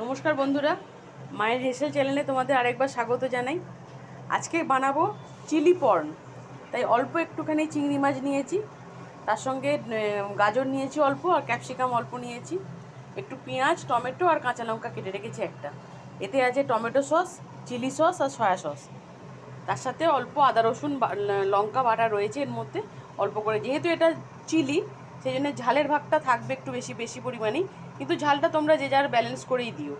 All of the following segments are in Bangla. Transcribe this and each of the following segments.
নমস্কার বন্ধুরা, মায়ের হেসেল চ্যানেলে তোমাদের আরেকবার স্বাগত জানাই। আজকে বানাবো চিলি পর্ন। তাই অল্প একটুখানি চিংড়ি মাছ নিয়েছি, তার সঙ্গে গাজর নিয়েছি অল্প, আর ক্যাপসিকাম অল্প নিয়েছি, একটু পেঁয়াজ, টমেটো আর কাঁচা লঙ্কা কেটে রেখেছি একটা। এতে আছে টমেটো সস, চিলি সস আর সয়া সস। তার সাথে অল্প আদা রসুন লঙ্কা বাটা রয়েছে এর মধ্যে অল্প করে। যেহেতু এটা চিলি, সেই জন্য ঝালের ভাগটা থাকবে একটু বেশি বেশি পরিমাণেই, কিন্তু ঝালটা তোমরা যে যার ব্যালেন্স করেই দিও।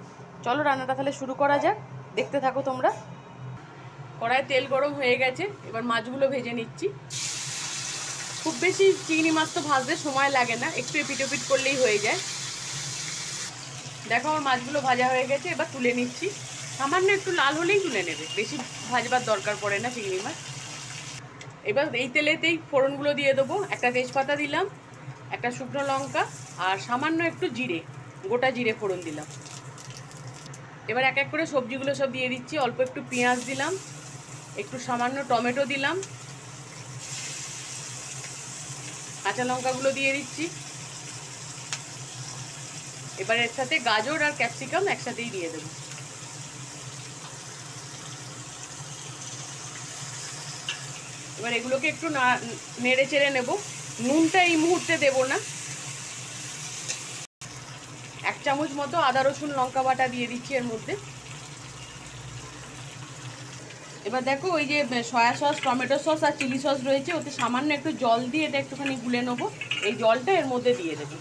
চলো রান্নাটা তাহলে শুরু করা যাক, দেখতে থাকো তোমরা। কড়াইয়ে তেল গরম হয়ে গেছে, এবার মাছগুলো ভেজে নিচ্ছি। খুব বেশি চিংড়ি মাছ তো ভাজতে সময় লাগে না, একটু এপিট ওপিট করলেই হয়ে যায়। দেখো আমার মাছগুলো ভাজা হয়ে গেছে, এবার তুলে নিচ্ছি। সামান্য একটু লাল হলেই তুলে নেবে, বেশি ভাজবার দরকার পড়ে না চিংড়ি মাছ। এবার এই তেলেতেই ফোড়নগুলো দিয়ে দেবো। একটা তেজপাতা দিলাম, একটা শুকনো লঙ্কা আর সামান্য একটু জিরে, গোটা জিরে ফোড়ন দিলাম। এবার এক এক করে সবজিগুলো সব দিয়ে দিচ্ছি। অল্প একটু পেঁয়াজ দিলাম, একটু সামান্য টমেটো দিলাম, কাঁচা লঙ্কাগুলো দিয়ে দিচ্ছি। এবার এর সাথে গাজর আর ক্যাপসিকাম একসাথেই দিয়ে দেবো। এবার এগুলোকে একটু নেড়ে চেড়ে নেব। নুনটা এই মুহূর্তে দেবো না। 1 চামচ মতো আদা রসুন লঙ্কা বাটা দিয়ে দিচ্ছি এর মধ্যে। এবার দেখো ওই যে সয়া সস, টমেটো সস আর চিলি সস রয়েছে, ওতে সামান্য একটু জল দিয়ে এটা একটুখানি গুলে নেবো। এই জলটা এর মধ্যে দিয়ে দেবো,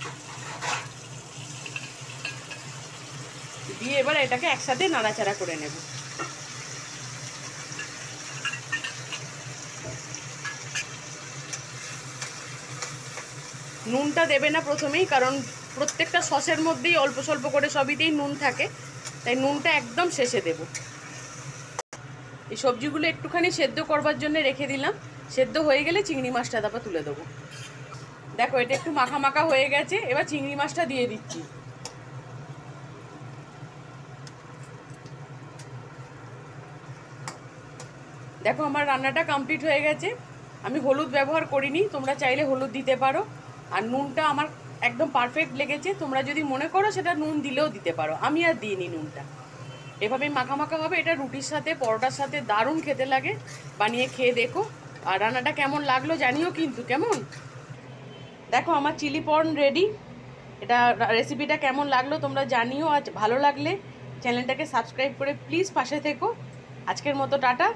দিয়ে এবার এটাকে একসাথে নাড়াচাড়া করে নেব। নুনটা দেবে না প্রথমেই, কারণ প্রত্যেকটা সসের মধ্যেই অল্প স্বল্প করে সবইতেই নুন থাকে, তাই নুনটা একদম শেষে দেব। এই সবজিগুলো একটুখানি সেদ্ধ করবার জন্য রেখে দিলাম। সেদ্ধ হয়ে গেলে চিংড়ি মাছটা তারপর তুলে দেবো। দেখো এটা একটু মাখা মাখা হয়ে গেছে, এবার চিংড়ি মাছটা দিয়ে দিচ্ছি। দেখো আমার রান্নাটা কমপ্লিট হয়ে গেছে। আমি হলুদ ব্যবহার করিনি, তোমরা চাইলে হলুদ দিতে পারো। আর নুনটা আমার একদম পারফেক্ট লেগেছে। তোমরা যদি মনে করো সেটা নুন দিলেও দিতে পারো, আমি আর দিইনি নুনটা। এভাবে মাখা মাখা হবে, এটা রুটির সাথে পরোটার সাথে দারুণ খেতে লাগে। বানিয়ে খেয়ে দেখো। আর রান্নাটা কেমন লাগলো জানিও কিন্তু। কেমন দেখো আমার চিলি পর্ন রেডি। এটা রেসিপিটা কেমন লাগলো তোমরা জানিও। আজ ভালো লাগলে চ্যানেলটাকে সাবস্ক্রাইব করে প্লিজ পাশে থেকো। আজকের মতো টাটা।